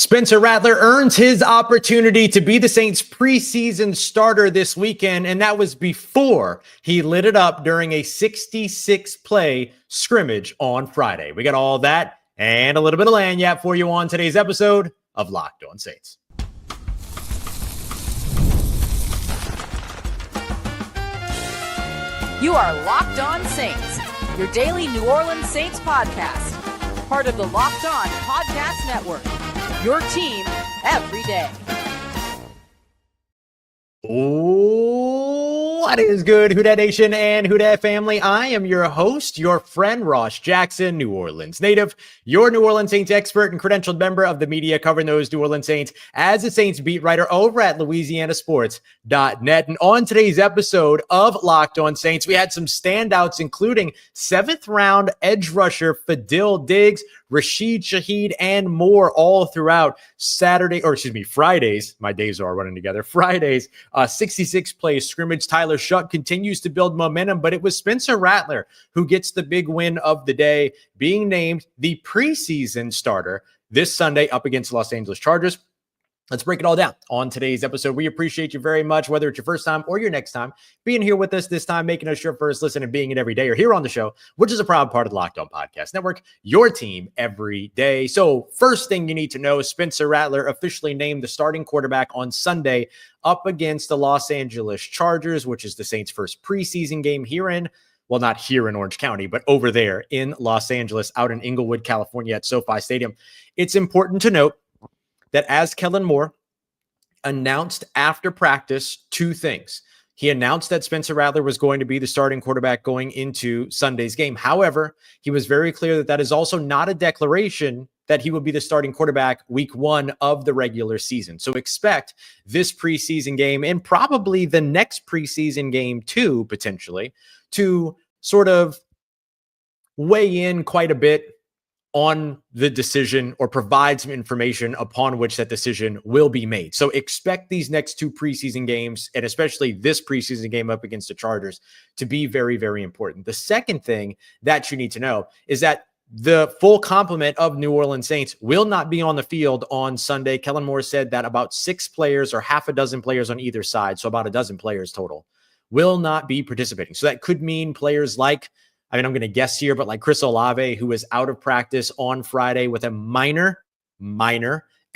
Spencer Rattler earns his opportunity to be the Saints' preseason starter this weekend, and that was before he lit it up during a 66-play scrimmage on Friday. We got all that and a little bit of lanyap for you on today's episode of Locked On Saints. You are Locked On Saints, your daily New Orleans Saints podcast, part of the Locked On Podcast Network. Your team every day. What is good, Who Dat Nation and Who Dat family? I am your host, your friend, Ross Jackson, New Orleans native, your New Orleans Saints expert and credentialed member of the media covering those New Orleans Saints as a Saints beat writer over at LouisianaSports.net. And on today's episode of Locked On Saints, we had some standouts, including 7th-round edge rusher Fadil Diggs, Rashid Shaheed, and more all throughout Fridays. My days are running together. Fridays, 66-play scrimmage. Tyler Shough continues to build momentum, but it was Spencer Rattler who gets the big win of the day, being named the preseason starter this Sunday up against the Los Angeles Chargers. Let's break it all down on today's episode. We appreciate you very much, whether it's your first time or your next time, being here with us this time, making us your first listen and being it every day or here on the show, which is a proud part of the Locked On Podcast Network, your team every day. So first thing you need to know, Spencer Rattler officially named the starting quarterback on Sunday up against the Los Angeles Chargers, which is the Saints' first preseason game not here in Orange County, but over there in Los Angeles, out in Inglewood, California at SoFi Stadium. It's important to note that as Kellen Moore announced after practice, two things. He announced that Spencer Rattler was going to be the starting quarterback going into Sunday's game. However, he was very clear that that is also not a declaration that he will be the starting quarterback week 1 of the regular season. So expect this preseason game and probably the next preseason game too, potentially, to sort of weigh in quite a bit on the decision or provide some information upon which that decision will be made. So expect these next two preseason games, and especially this preseason game up against the Chargers, to be very, very important. The second thing that you need to know is that the full complement of New Orleans Saints will not be on the field on Sunday. Kellen Moore said that about 6 players or half a dozen players on either side, so about a dozen players total, will not be participating. So that could mean players like, I'm going to guess here, but like Chris Olave, who was out of practice on Friday with a minor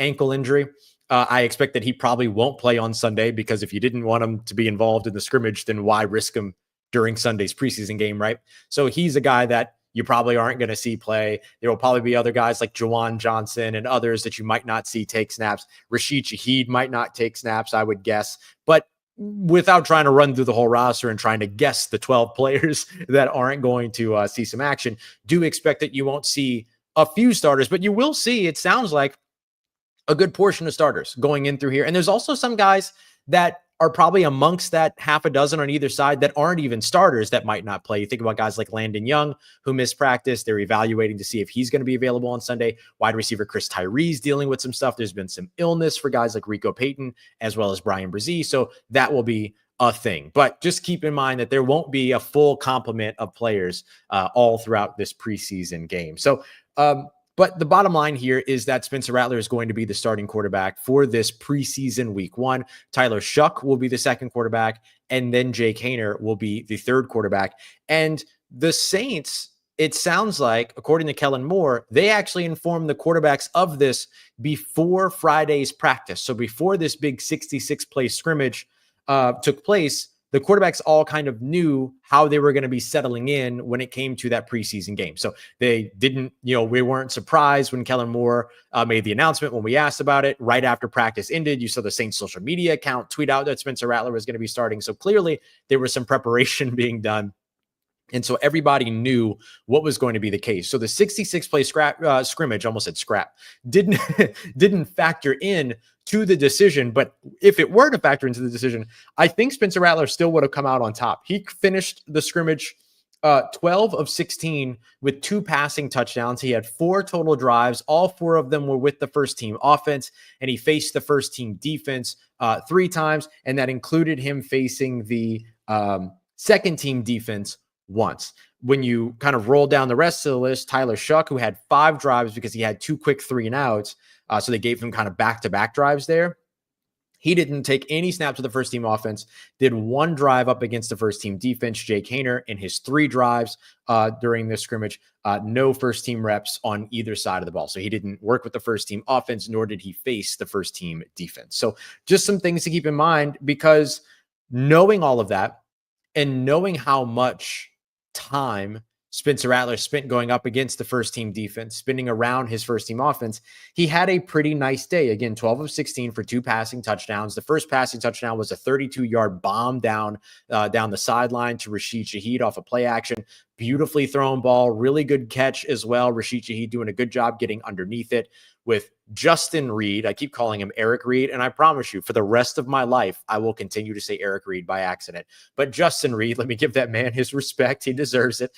ankle injury. I expect that he probably won't play on Sunday, because if you didn't want him to be involved in the scrimmage, then why risk him during Sunday's preseason game, right? So he's a guy that you probably aren't going to see play. There will probably be other guys like Juwan Johnson and others that you might not see take snaps. Rashid Shaheed might not take snaps, I would guess. But without trying to run through the whole roster and trying to guess the 12 players that aren't going to see some action, do expect that you won't see a few starters, but you will see, it sounds like, a good portion of starters going in through here. And there's also some guys that are probably amongst that half a dozen on either side that aren't even starters that might not play. You think about guys like Landon Young, who missed practice. They're evaluating to see if he's going to be available on Sunday. Wide receiver Chris Tyree's dealing with some stuff. There's been some illness for guys like Rico Payton, as well as Brian Brzee. So that will be a thing. But just keep in mind that there won't be a full complement of players all throughout this preseason game. So, but the bottom line here is that Spencer Rattler is going to be the starting quarterback for this preseason week 1. Tyler Shough will be the second quarterback, and then Jake Haener will be the third quarterback. And the Saints, it sounds like, according to Kellen Moore, they actually informed the quarterbacks of this before Friday's practice. So before this big 66-play scrimmage took place, the quarterbacks all kind of knew how they were going to be settling in when it came to that preseason game. So they didn't, we weren't surprised when Kellen Moore made the announcement when we asked about it. Right after practice ended, you saw the Saints social media account tweet out that Spencer Rattler was going to be starting. So clearly there was some preparation being done. And so everybody knew what was going to be the case. So the 66-play scrimmage, almost said scrap, didn't factor in to the decision. But if it were to factor into the decision, I think Spencer Rattler still would have come out on top. He finished the scrimmage 12 of 16 with 2 passing touchdowns. He had 4 total drives. All 4 of them were with the first team offense, and he faced the first team defense 3 times. And that included him facing the second team defense once. when you kind of roll down the rest of the list, Tyler Shough, who had 5 drives because he had 2 quick 3-and-outs. So they gave him kind of back-to-back drives there. He didn't take any snaps of the first team offense, did 1 drive up against the first team defense. Jake Haener in his 3 drives during this scrimmage, no first team reps on either side of the ball. So he didn't work with the first team offense, nor did he face the first team defense. So just some things to keep in mind, because knowing all of that and knowing how much time Spencer Rattler spent going up against the first team defense, spinning around his first team offense, he had a pretty nice day. Again, 12 of 16 for 2 passing touchdowns. The first passing touchdown was a 32-yard bomb down the sideline to Rashid Shaheed off a play action. Beautifully thrown ball, really good catch as well. Rashid Shaheed doing a good job getting underneath it with Justin Reed. I keep calling him Eric Reed, and I promise you, for the rest of my life, I will continue to say Eric Reed by accident. But Justin Reed, let me give that man his respect. He deserves it.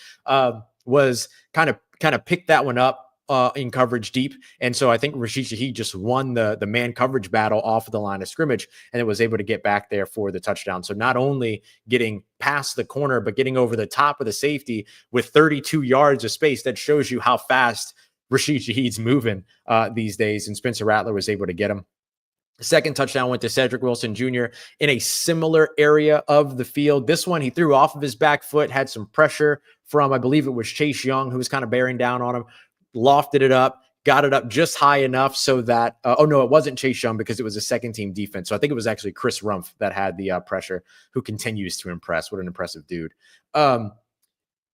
Was kind of picked that one up in coverage deep. And so I think Rashid Shaheed just won the man coverage battle off of the line of scrimmage, and it was able to get back there for the touchdown. So not only getting past the corner, but getting over the top of the safety with 32 yards of space. That shows you how fast Rashid Shaheed's moving these days, and Spencer Rattler was able to get him. The second touchdown went to Cedric Wilson Jr. in a similar area of the field. This one, he threw off of his back foot, had some pressure from, I believe it was Chase Young, who was kind of bearing down on him, lofted it up, got it up just high enough so that, no, it wasn't Chase Young because it was a second team defense. So I think it was actually Chris Rumpf that had the pressure, who continues to impress. What an impressive dude.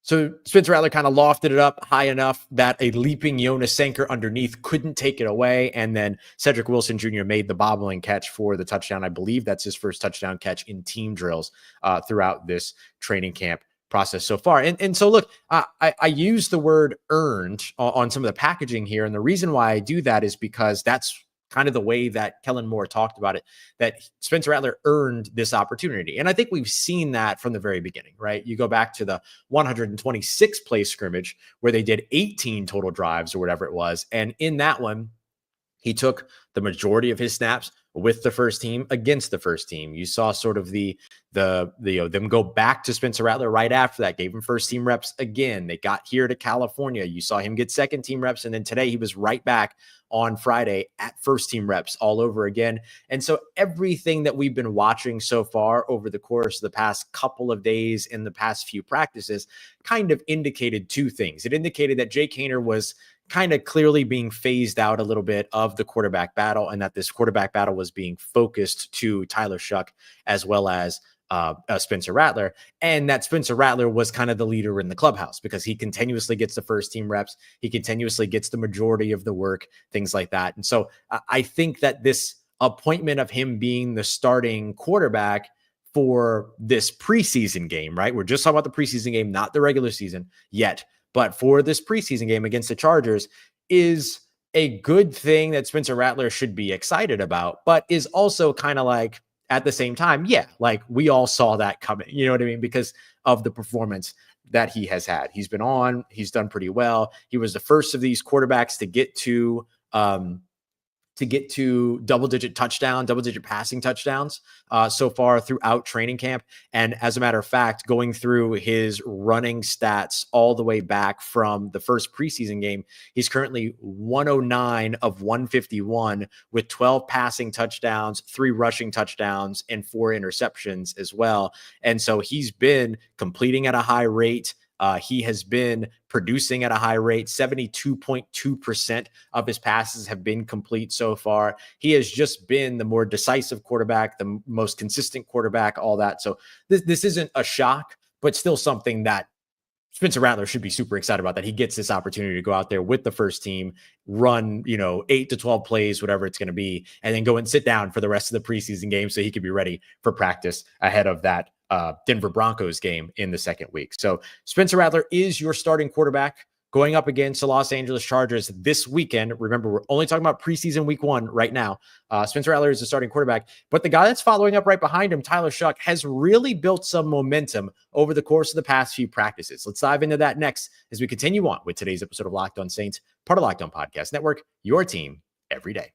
So Spencer Rattler kind of lofted it up high enough that a leaping Jonas Sanker underneath couldn't take it away. And then Cedric Wilson Jr. made the bobbling catch for the touchdown. I believe that's his first touchdown catch in team drills throughout this training camp process so far. And so look, I use the word earned on some of the packaging here. And the reason why I do that is because that's kind of the way that Kellen Moore talked about it, that Spencer Rattler earned this opportunity. And I think we've seen that from the very beginning, right? You go back to the 126 play scrimmage where they did 18 total drives or whatever it was. And in that one, he took the majority of his snaps with the first team against the first team. You saw sort of them go back to Spencer Rattler right after that, gave him first team reps again. They got here to California. You saw him get second team reps. And then today he was right back on Friday at first team reps all over again. And so everything that we've been watching so far over the course of the past couple of days in the past few practices kind of indicated 2 things. It indicated that Jake Haener was kind of clearly being phased out a little bit of the quarterback battle, and that this quarterback battle was being focused to Tyler Shough as well as Spencer Rattler, and that Spencer Rattler was kind of the leader in the clubhouse because he continuously gets the first team reps. He continuously gets the majority of the work, things like that. And so I think that this appointment of him being the starting quarterback for this preseason game, right? We're just talking about the preseason game, not the regular season yet, but for this preseason game against the Chargers is a good thing that Spencer Rattler should be excited about, but is also kind of like, at the same time, yeah, like we all saw that coming, you know what I mean? Because of the performance that he has had. He's been on, he's done pretty well. He was the first of these quarterbacks to get to double-digit passing touchdowns so far throughout training camp. And as a matter of fact, going through his running stats all the way back from the first preseason game, he's currently 109 of 151 with 12 passing touchdowns, 3 rushing touchdowns, and 4 interceptions as well. And so he's been completing at a high rate. He has been producing at a high rate. 72.2% of his passes have been complete so far. He has just been the more decisive quarterback, the most consistent quarterback, all that. So this isn't a shock, but still something that Spencer Rattler should be super excited about, that he gets this opportunity to go out there with the first team, run, 8 to 12 plays, whatever it's going to be, and then go and sit down for the rest of the preseason game so he could be ready for practice ahead of that Denver Broncos game in the second week. So Spencer Rattler is your starting quarterback going up against the Los Angeles Chargers this weekend. Remember, we're only talking about preseason week 1 right now. Spencer Rattler is the starting quarterback, but the guy that's following up right behind him, Tyler Shough, has really built some momentum over the course of the past few practices. Let's dive into that next as we continue on with today's episode of Locked On Saints, part of Locked On Podcast Network, your team every day.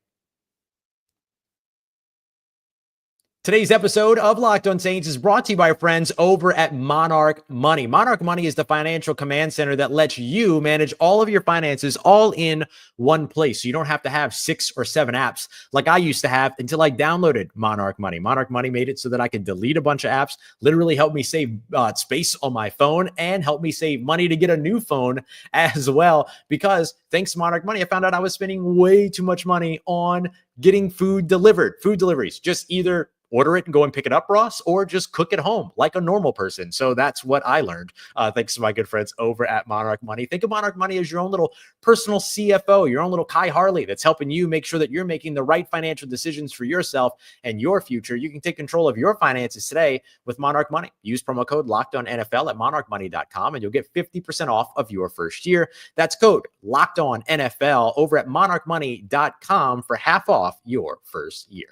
Today's episode of Locked On Saints is brought to you by our friends over at Monarch Money. Monarch Money is the financial command center that lets you manage all of your finances all in one place. So you don't have to have 6 or 7 apps like I used to have until I downloaded Monarch Money. Monarch Money made it so that I could delete a bunch of apps, literally helped me save space on my phone and helped me save money to get a new phone as well. Because thanks to Monarch Money, I found out I was spending way too much money on getting food deliveries. Just either order it and go and pick it up, Ross, or just cook at home like a normal person. So that's what I learned. Thanks to my good friends over at Monarch Money. Think of Monarch Money as your own little personal CFO, your own little Kai Harley that's helping you make sure that you're making the right financial decisions for yourself and your future. You can take control of your finances today with Monarch Money. Use promo code LOCKEDONNFL at monarchmoney.com and you'll get 50% off of your first year. That's code LOCKEDONNFL over at monarchmoney.com for half off your first year.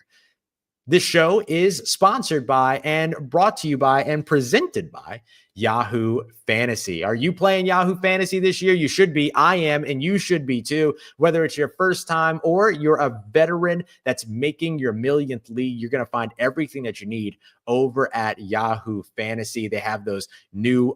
This show is sponsored by and brought to you by and presented by Yahoo Fantasy. Are you playing Yahoo Fantasy this year? You should be. I am, and you should be too. Whether it's your first time or you're a veteran that's making your millionth league, you're going to find everything that you need over at Yahoo Fantasy. They have those new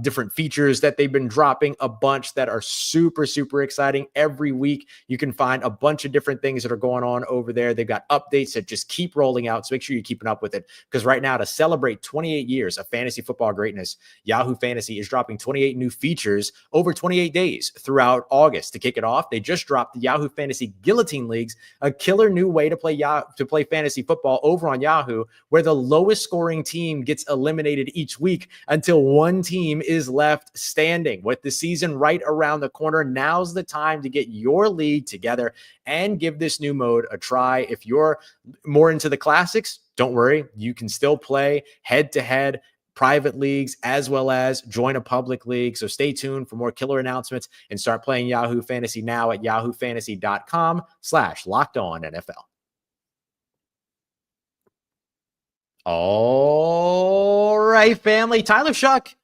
different features that they've been dropping a bunch that are super, super exciting. Every week, you can find a bunch of different things that are going on over there. They've got updates that just keep rolling out. So make sure you're keeping up with it. Because right now, to celebrate 28 years of fantasy football greatness, Yahoo Fantasy is dropping 28 new features over 28 days throughout August. To kick it off, they just dropped the Yahoo Fantasy Guillotine Leagues, a killer new way to play fantasy football over on Yahoo, where the lowest scoring team gets eliminated each week until one team is left standing. With the season right around the corner, now's the time to get your league together and give this new mode a try. If you're more into the classics, don't worry. You can still play head-to-head private leagues as well as join a public league. So stay tuned for more killer announcements and start playing Yahoo Fantasy now at yahoofantasy.com/LockedOnNFL. All right, family. Tyler Shough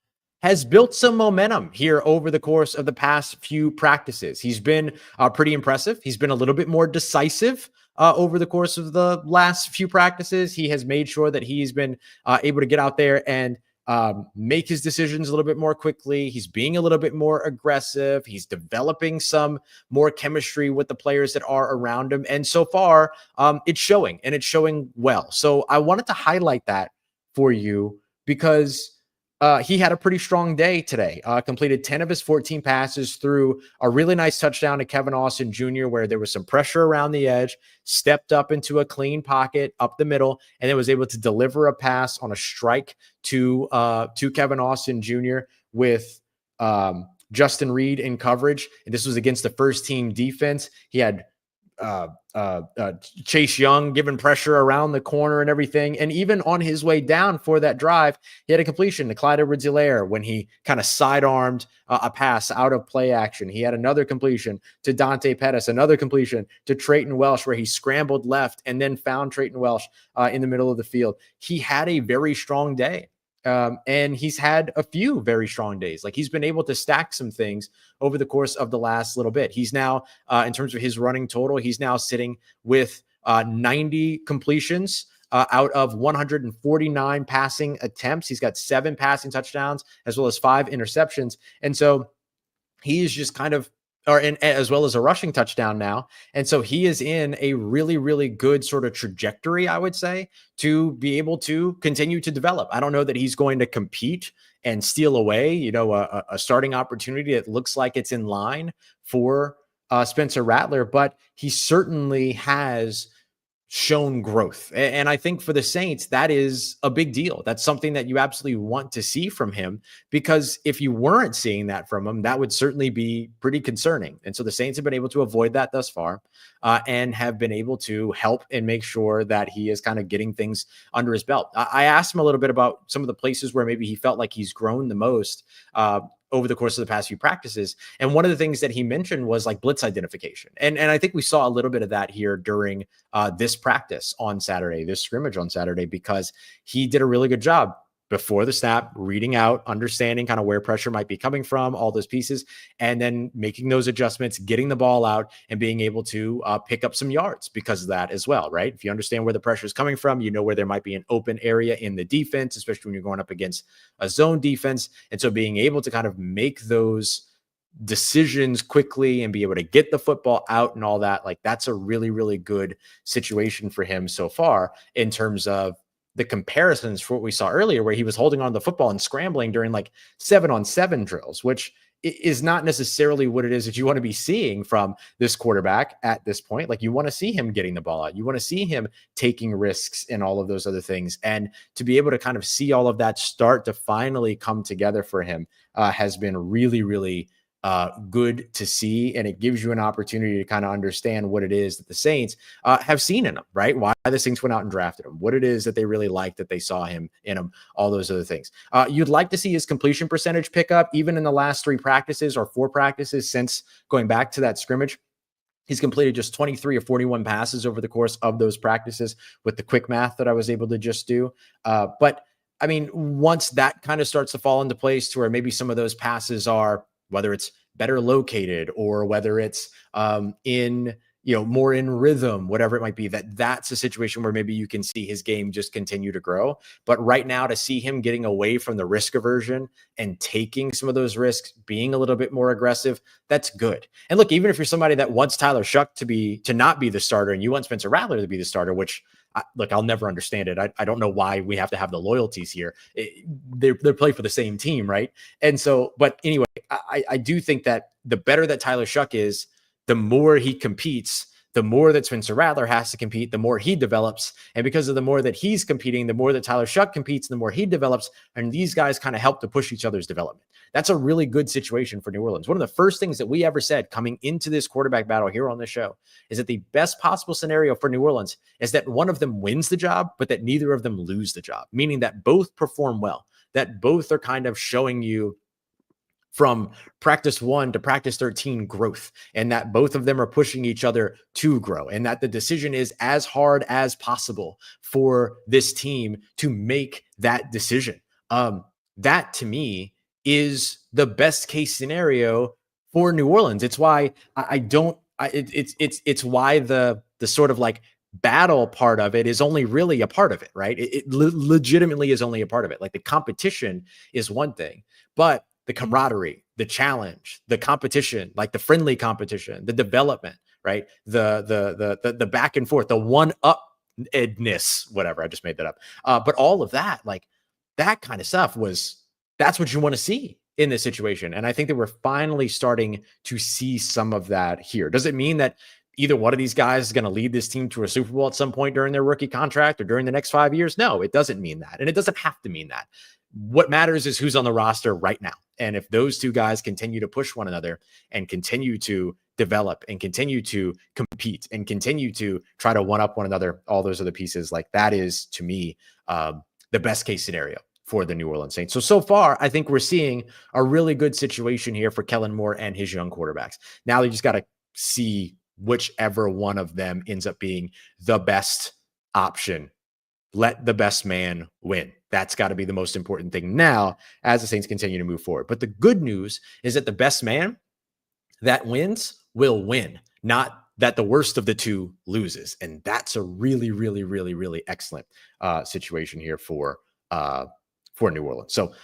has built some momentum here over the course of the past few practices. He's been pretty impressive. He's been a little bit more decisive over the course of the last few practices. He has made sure that he's been able to get out there and make his decisions a little bit more quickly. He's being a little bit more aggressive. He's developing some more chemistry with the players that are around him. And so far, it's showing, and it's showing well. So I wanted to highlight that for you because he had a pretty strong day today, completed 10 of his 14 passes, threw a really nice touchdown to Kevin Austin Jr., where there was some pressure around the edge, stepped up into a clean pocket up the middle, and then was able to deliver a pass on a strike to Kevin Austin Jr. with Justin Reed in coverage. And this was against the first team defense. He had Chase Young giving pressure around the corner and everything. And even on his way down for that drive, he had a completion to Clyde Edwards-Helaire when he kind of sidearmed a pass out of play action. He had another completion to Dante Pettis, another completion to Trayton Welsh, where he scrambled left and then found Trayton Welsh in the middle of the field. He had a very strong day. And he's had a few very strong days. Like, he's been able to stack some things over the course of the last little bit. He's now, in terms of his running total, he's now sitting with 90 completions out of 149 passing attempts. He's got 7 passing touchdowns as well as 5 interceptions. And so he is just kind of, as well as a rushing touchdown now. And so he is in a really, really good sort of trajectory, I would say, to be able to continue to develop. I don't know that he's going to compete and steal away, a starting opportunity that looks like it's in line for Spencer Rattler, but he certainly has shown growth. And I think for the Saints, that is a big deal. That's something that you absolutely want to see from him, because if you weren't seeing that from him, that would certainly be pretty concerning. And so the Saints have been able to avoid that thus far and have been able to help and make sure that he is kind of getting things under his belt. I asked him a little bit about some of the places where maybe he felt like he's grown the most over the course of the past few practices. And one of the things that he mentioned was like blitz identification. And I think we saw a little bit of that here during this practice on Saturday, this scrimmage on Saturday, because he did a really good job before the snap, reading out, understanding kind of where pressure might be coming from, all those pieces, and then making those adjustments, getting the ball out, and being able to pick up some yards because of that as well, right? If you understand where the pressure is coming from, you know where there might be an open area in the defense, especially when you're going up against a zone defense. And so being able to kind of make those decisions quickly and be able to get the football out and all that, like that's a really, really good situation for him so far in terms of the comparisons for what we saw earlier, where he was holding on to the football and scrambling during like 7-on-7 drills, which is not necessarily what it is that you want to be seeing from this quarterback at this point. Like you want to see him getting the ball out. You want to see him taking risks and all of those other things. And to be able to kind of see all of that start to finally come together for him has been really, really good to see. And it gives you an opportunity to kind of understand what it is that the Saints have seen in him, right? Why the Saints went out and drafted him, what it is that they really liked that they saw him in him, all those other things. You'd like to see his completion percentage pick up even in the last 3 practices or 4 practices since going back to that scrimmage. He's completed just 23 of 41 passes over the course of those practices with the quick math that I was able to just do. But I mean, once that kind of starts to fall into place to where maybe some of those passes are, whether it's better located or whether it's in, more in rhythm, whatever it might be, that's a situation where maybe you can see his game just continue to grow. But right now, to see him getting away from the risk aversion and taking some of those risks, being a little bit more aggressive, that's good. And look, even if you're somebody that wants Tyler Shough to not be the starter and you want Spencer Rattler to be the starter, which I'll never understand it. I don't know why we have to have the loyalties here. They play for the same team, right? And so, but anyway, I do think that the better that Tyler Shough is, the more he competes, the more that Spencer Rattler has to compete, the more he develops. And because of the more that he's competing, the more that Tyler Shough competes, the more he develops. And these guys kind of help to push each other's development. That's a really good situation for New Orleans. One of the first things that we ever said coming into this quarterback battle here on the show is that the best possible scenario for New Orleans is that one of them wins the job, but that neither of them lose the job, meaning that both perform well, that both are kind of showing you from practice 1 to practice 13 growth, and that both of them are pushing each other to grow, and that the decision is as hard as possible for this team to make that decision. That to me is the best case scenario for New Orleans. It's why it's why the sort of like battle part of it is only really a part of it, right? It legitimately is only a part of it. Like the competition is one thing, but the camaraderie, the challenge, the competition, like the friendly competition, the development, right? The back and forth, the one-upness, whatever, I just made that up. But all of that, like that kind of stuff that's what you want to see in this situation. And I think that we're finally starting to see some of that here. Does it mean that either one of these guys is going to lead this team to a Super Bowl at some point during their rookie contract or during the next 5 years? No, it doesn't mean that. And it doesn't have to mean that. What matters is who's on the roster right now. And if those two guys continue to push one another and continue to develop and continue to compete and continue to try to one-up one another, all those other pieces, like that is, to me, the best case scenario for the New Orleans Saints. So far, I think we're seeing a really good situation here for Kellen Moore and his young quarterbacks. Now they just got to see whichever one of them ends up being the best option. Let the best man win. That's got to be the most important thing now as the Saints continue to move forward. But the good news is that the best man that wins will win, not that the worst of the two loses. And that's a really, really, really, really excellent situation here for New Orleans. So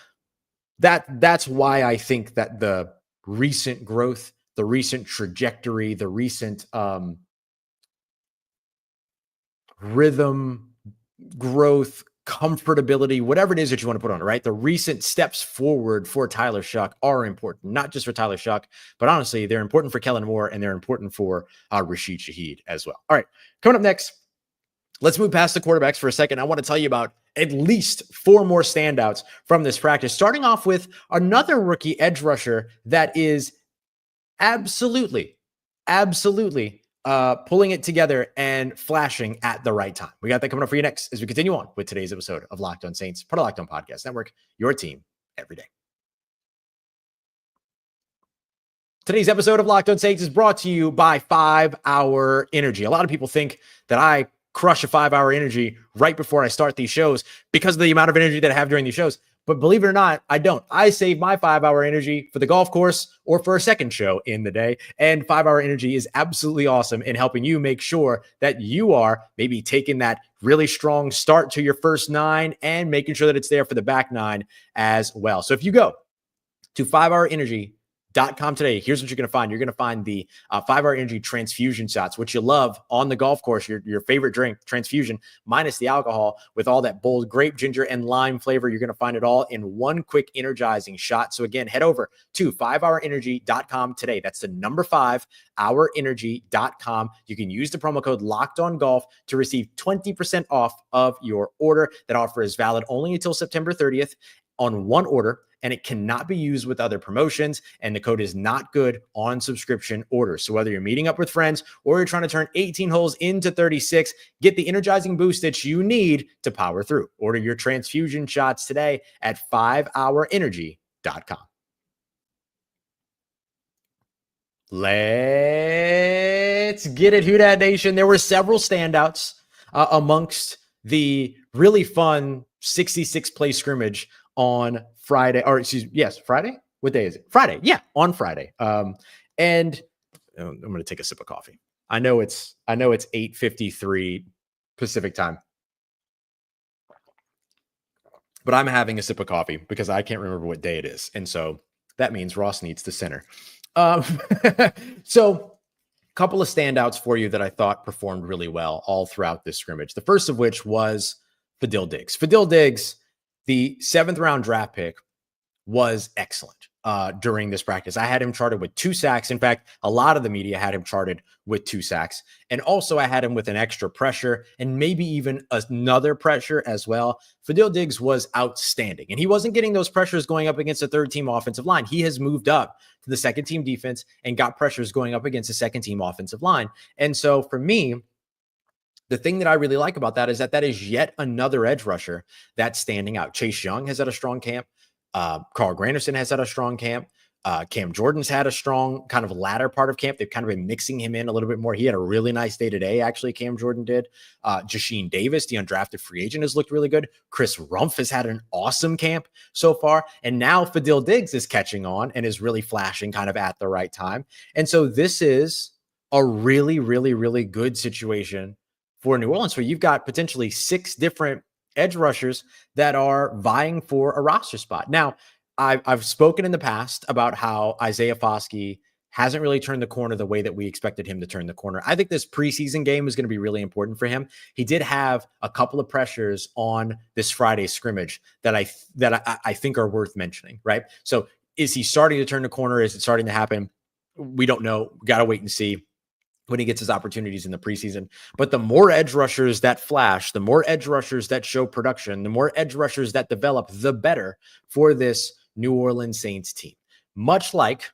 that's why I think that the recent growth, the recent trajectory, the recent rhythm, growth, comfortability, whatever it is that you want to put on it, right? The recent steps forward for Tyler Shough are important, not just for Tyler Shough, but honestly, they're important for Kellen Moore and they're important for Rashid Shaheed as well. All right, coming up next, let's move past the quarterbacks for a second. I want to tell you about at least 4 more standouts from this practice, starting off with another rookie edge rusher that is absolutely pulling it together and flashing at the right time. We got that coming up for you next as we continue on with today's episode of Locked On Saints, part of Locked On Podcast Network, your team every day. Today's episode of Locked On Saints is brought to you by 5 Hour Energy. A lot of people think that I crush a 5-hour energy right before I start these shows because of the amount of energy that I have during these shows. But believe it or not, I don't. I save my 5-hour energy for the golf course or for a second show in the day. And 5-hour energy is absolutely awesome in helping you make sure that you are maybe taking that really strong start to your first 9 and making sure that it's there for the back 9 as well. So if you go to 5hourenergy.com today, here's what you're going to find. You're going to find the 5-hour energy transfusion shots, which you love on the golf course, your favorite drink, transfusion, minus the alcohol, with all that bold grape, ginger, and lime flavor. You're going to find it all in one quick energizing shot. So again, head over to 5hourenergy.com today. That's the number 5hourenergy.com. You can use the promo code LOCKEDONGOLF to receive 20% off of your order. That offer is valid only until September 30th on one order, and it cannot be used with other promotions, and the code is not good on subscription orders. So whether you're meeting up with friends or you're trying to turn 18 holes into 36, get the energizing boost that you need to power through. Order your transfusion shots today at 5hourenergy.com. Let's get it, Who Dat Nation. There were several standouts amongst the really fun 66 play scrimmage on Friday, or Friday? What day is it? Friday. Yeah, on Friday. And I'm going to take a sip of coffee. I know it's 8:53 Pacific time, but I'm having a sip of coffee because I can't remember what day it is. And so that means Ross needs the center. So a couple of standouts for you that I thought performed really well all throughout this scrimmage. The first of which was Fadil Diggs. Fadil Diggs, the 7th round draft pick, was excellent during this practice. I had him charted with 2 sacks. In fact, a lot of the media had him charted with 2 sacks. And also I had him with an extra pressure and maybe even another pressure as well. Fadil Diggs was outstanding. And he wasn't getting those pressures going up against a 3rd-team offensive line. He has moved up to the 2nd-team defense and got pressures going up against the 2nd-team offensive line. And so for me, the thing that I really like about that is that is yet another edge rusher that's standing out. Chase Young has had a strong camp. Carl Granderson has had a strong camp. Cam Jordan's had a strong kind of latter part of camp. They've kind of been mixing him in a little bit more. He had a really nice day today, actually, Cam Jordan did. Jasheen Davis, the undrafted free agent, has looked really good. Chris Rumph has had an awesome camp so far. And now Fadil Diggs is catching on and is really flashing kind of at the right time. And so this is a really, really, really good situation for New Orleans, where you've got potentially 6 different edge rushers that are vying for a roster spot. Now, I've spoken in the past about how Isaiah Foskey hasn't really turned the corner the way that we expected him to turn the corner. I think this preseason game is going to be really important for him. He did have a couple of pressures on this Friday scrimmage that I think are worth mentioning, right? So is he starting to turn the corner? Is it starting to happen? We don't know. We got to wait and see when he gets his opportunities in the preseason. But the more edge rushers that flash, the more edge rushers that show production, the more edge rushers that develop, the better for this New Orleans Saints team. Much like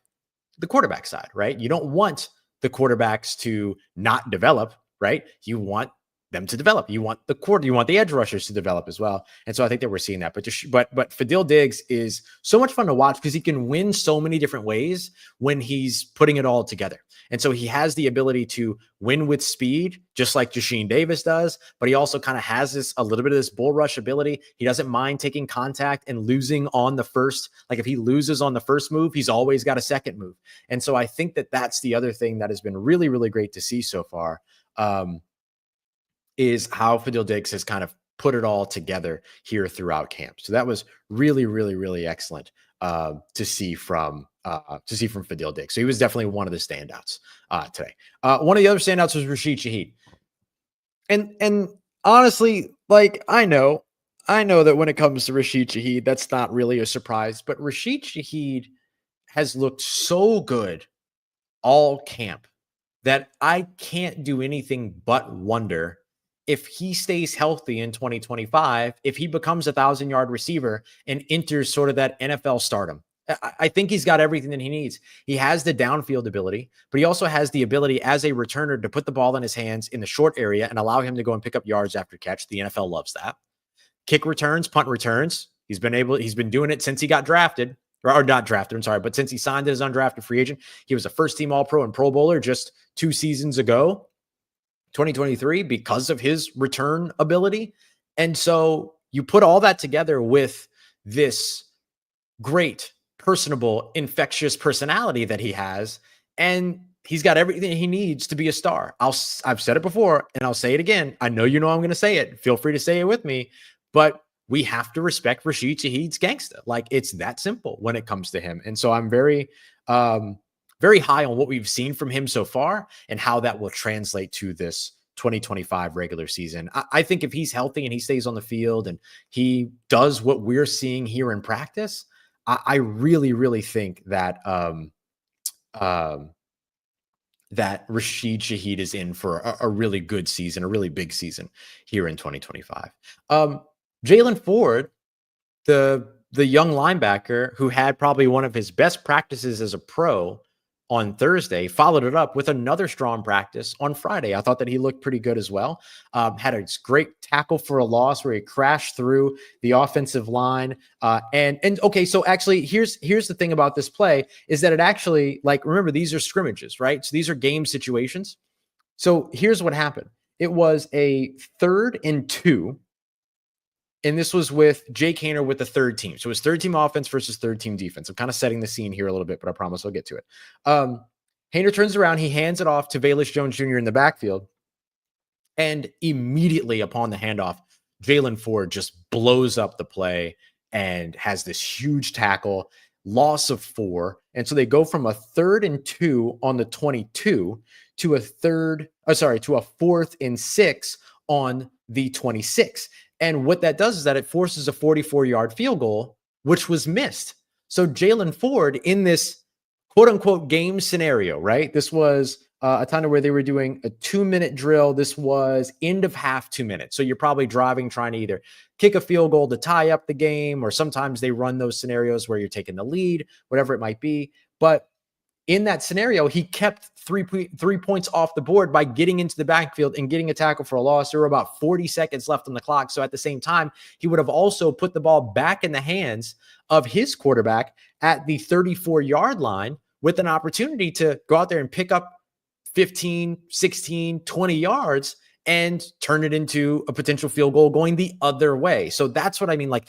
the quarterback side, right? You don't want the quarterbacks to not develop, right? You want them to develop. You want the edge rushers to develop as well. And so I think that we're seeing that. But Fadil Diggs is so much fun to watch because he can win so many different ways when he's putting it all together. And so he has the ability to win with speed, just like Jasheen Davis does, but he also kind of has a little bit of this bull rush ability. He doesn't mind taking contact and losing on the first. Like if he loses on the first move, he's always got a second move. And so I think that that's the other thing that has been really, really great to see so far. Is how Fadil Diggs has kind of put it all together here throughout camp. So that was really, really, really excellent to see from Fadil Diggs. So he was definitely one of the standouts today. One of the other standouts was Rashid Shaheed. And honestly, like I know that when it comes to Rashid Shaheed, that's not really a surprise, but Rashid Shaheed has looked so good all camp that I can't do anything but wonder if he stays healthy in 2025, if he becomes 1,000-yard receiver and enters sort of that NFL stardom. I think he's got everything that he needs. He has the downfield ability, but he also has the ability as a returner to put the ball in his hands in the short area and allow him to go and pick up yards after catch. The NFL loves that. Kick returns, punt returns. He's been doing it since he got drafted, or not drafted, I'm sorry, but since he signed as undrafted free agent. He was a first-team All-Pro and Pro Bowler just 2 seasons ago. 2023 because of his return ability. And so you put all that together with this great, personable, infectious personality that he has, and he's got everything he needs to be a star. I've said it before and I'll say it again. I know you know I'm going to say it. Feel free to say it with me, but we have to respect Rashid Shaheed's gangsta. Like, it's that simple when it comes to him. And so I'm very high on what we've seen from him so far and how that will translate to this 2025 regular season. I think if he's healthy and he stays on the field and he does what we're seeing here in practice, I really, really think that that Rashid Shaheed is in for a really good season, a really big season here in 2025. Jaylan Ford, the young linebacker who had probably one of his best practices as a pro on Thursday, followed it up with another strong practice on Friday. I thought that he looked pretty good as well. Had a great tackle for a loss where he crashed through the offensive line. And okay, so actually here's the thing about this play is that it actually, like, remember, these are scrimmages, right? So these are game situations. So here's what happened. It was a 3rd and 2. And this was with Jake Haener with the third team. So it was third team offense versus third team defense. I'm kind of setting the scene here a little bit, but I promise I'll get to it. Haener turns around. He hands it off to Velus Jones Jr. in the backfield. And immediately upon the handoff, Jaylan Ford just blows up the play and has this huge tackle, loss of 4. And so they go from a 3rd and 2 on the 22 to a 4th and 6 on the 26. And what that does is that it forces a 44-yard field goal, which was missed. So Jaylan Ford, in this quote-unquote game scenario, right? This was a time where they were doing a 2-minute drill. This was end of half 2 minutes. So you're probably driving, trying to either kick a field goal to tie up the game, or sometimes they run those scenarios where you're taking the lead, whatever it might be. But in that scenario, he kept 3 points off the board by getting into the backfield and getting a tackle for a loss. There were about 40 seconds left on the clock. So at the same time, he would have also put the ball back in the hands of his quarterback at the 34-yard line with an opportunity to go out there and pick up 15, 16, 20 yards and turn it into a potential field goal going the other way. So that's what I mean. Like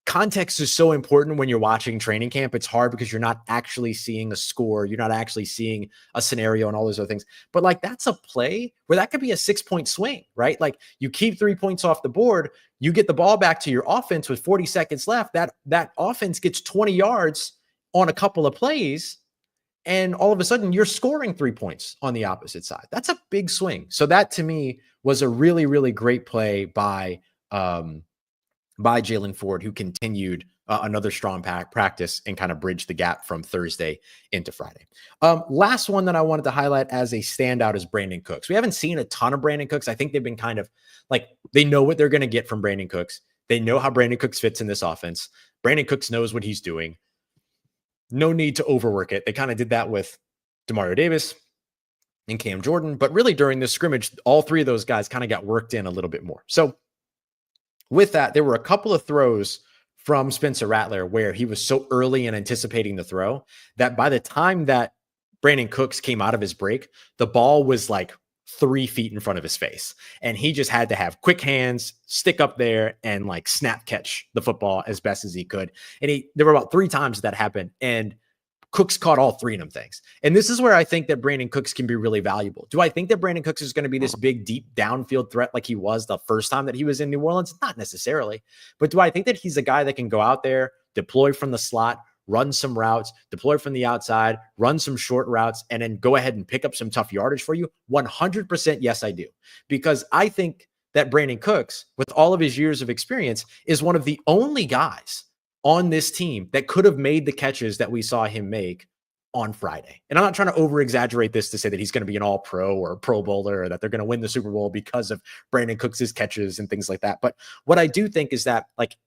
context is so important when you're watching training camp. It's hard because you're not actually seeing a score. You're not actually seeing a scenario and all those other things. But like, that's a play where that could be a 6-point swing, right? Like, you keep 3 points off the board, you get the ball back to your offense with 40 seconds left. That offense gets 20 yards on a couple of plays, and all of a sudden you're scoring 3 points on the opposite side. That's a big swing. So that to me was a really, really great play by Jaylan Ford, who continued another strong practice and kind of bridged the gap from Thursday into Friday. Last one that I wanted to highlight as a standout is Brandin Cooks. We haven't seen a ton of Brandin Cooks. I think they've been kind of like, they know what they're going to get from Brandin Cooks. They know how Brandin Cooks fits in this offense. Brandin Cooks knows what he's doing. No need to overwork it. They kind of did that with Demario Davis and Cam Jordan, but really during this scrimmage, all three of those guys kind of got worked in a little bit more. So with that, there were a couple of throws from Spencer Rattler where he was so early in anticipating the throw that by the time that Brandin Cooks came out of his break, the ball was like 3 feet in front of his face. And he just had to have quick hands, stick up there and like snap catch the football as best as he could. And there were about 3 times that happened. And Cooks caught all 3 of them things. And this is where I think that Brandin Cooks can be really valuable. Do I think that Brandin Cooks is going to be this big, deep downfield threat like he was the first time that he was in New Orleans? Not necessarily. But do I think that he's a guy that can go out there, deploy from the slot, run some routes, deploy from the outside, run some short routes, and then go ahead and pick up some tough yardage for you? 100% yes, I do. Because I think that Brandin Cooks, with all of his years of experience, is one of the only guys on this team that could have made the catches that we saw him make on Friday. And I'm not trying to over-exaggerate this to say that he's going to be an all-pro or a pro bowler or that they're going to win the Super Bowl because of Brandin Cooks' catches and things like that. But what I do think is that like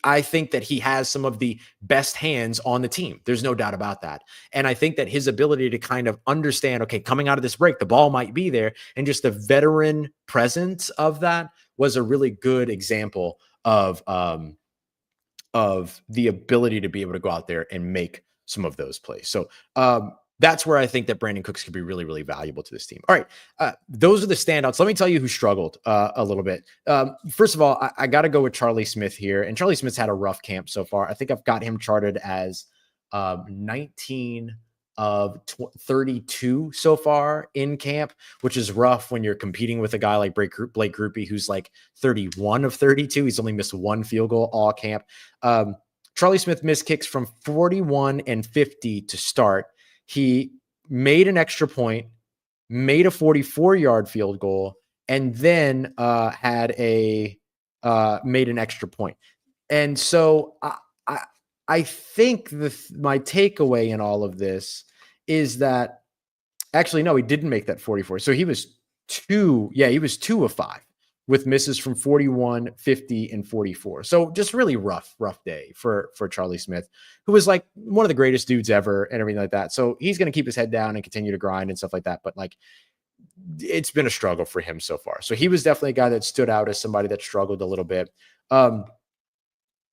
I think that he has some of the best hands on the team. There's no doubt about that. And I think that his ability to kind of understand, okay, coming out of this break, the ball might be there, and just the veteran presence of that was a really good example of the ability to be able to go out there and make some of those plays. So That's where I think that Brandin Cooks could be really, really valuable to this team. All right. Those are the standouts. Let me tell you who struggled a little bit. First of all, I got to go with Charlie Smyth here. And Charlie Smith's had a rough camp so far. I think I've got him charted as 19 of 32 so far in camp, which is rough when you're competing with a guy like Blake Grupe, who's like 31 of 32. He's only missed one field goal all camp. Charlie Smyth missed kicks from 41 and 50 to start. He made an extra point, made a 44-yard field goal, and then made an extra point. And so I think my takeaway in all of this is that actually, no, he didn't make that 44. So he was 2 of 5 with misses from 41, 50, and 44. So just really rough day for Charlie Smyth, who was like one of the greatest dudes ever and everything like that. So he's going to keep his head down and continue to grind and stuff like that. But like, it's been a struggle for him so far. So he was definitely a guy that stood out as somebody that struggled a little bit.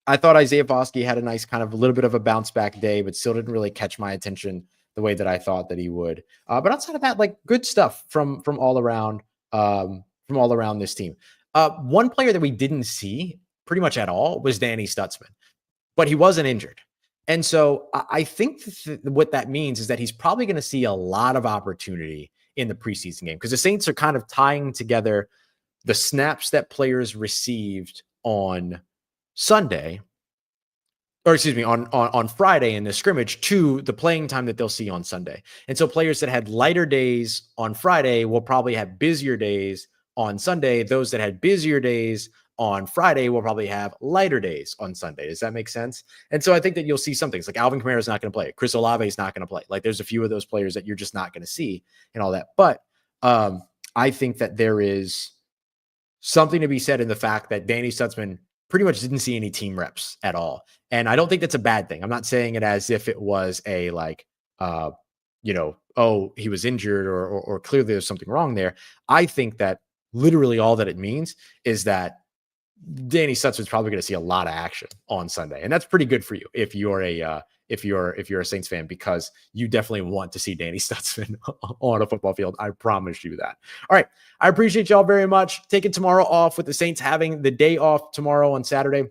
I thought Isaiah Foskey had a nice kind of a little bit of a bounce back day, but still didn't really catch my attention the way that I thought that he would. But outside of that, like good stuff from all around this team. One player that we didn't see pretty much at all was Danny Stutzman, but he wasn't injured. And so I think what that means is that he's probably going to see a lot of opportunity in the preseason game because the Saints are kind of tying together the snaps that players received on Sunday, or excuse me, on Friday in the scrimmage to the playing time that they'll see on Sunday. And so players that had lighter days on Friday will probably have busier days on Sunday. Those that had busier days on Friday will probably have lighter days on Sunday. Does that make sense? And so I think that you'll see some things like Alvin Kamara is not going to play. Chris Olave is not going to play. Like there's a few of those players that you're just not going to see and all that. But I think that there is something to be said in the fact that Danny Stutzman pretty much didn't see any team reps at all. And I don't think that's a bad thing. I'm not saying it as if it was a like, oh, he was injured or clearly there's something wrong there. I think that literally all that it means is that Danny Stutzman's probably going to see a lot of action on Sunday. And that's pretty good for you if you're a Saints fan, because you definitely want to see Danny Stutzman on a football field. I promise you that. All right. I appreciate y'all very much. Taking tomorrow off with the Saints having the day off tomorrow on Saturday.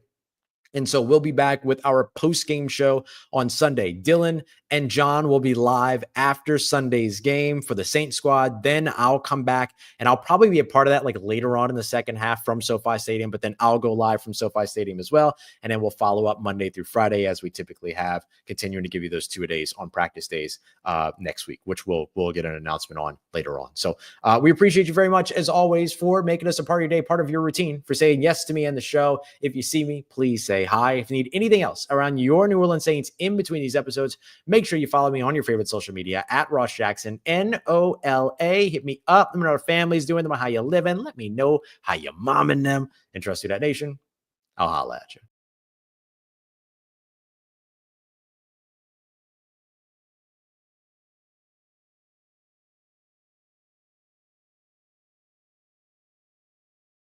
And so we'll be back with our post-game show on Sunday. Dylan and John will be live after Sunday's game for the Saints squad. Then I'll come back and I'll probably be a part of that like later on in the second half from SoFi Stadium, but then I'll go live from SoFi Stadium as well. And then we'll follow up Monday through Friday as we typically have, continuing to give you those 2 days on practice days next week, which we'll get an announcement on later on. So we appreciate you very much as always for making us a part of your day, part of your routine, for saying yes to me and the show. If you see me, please say hi. If you need anything else around your New Orleans Saints in between these episodes, make sure you follow me on your favorite social media at Ross Jackson, NOLA. Hit me up. Let me know what family's doing. Let me know how you living. Let me know how you momming them. And trust Who Dat Nation. I'll holla at you.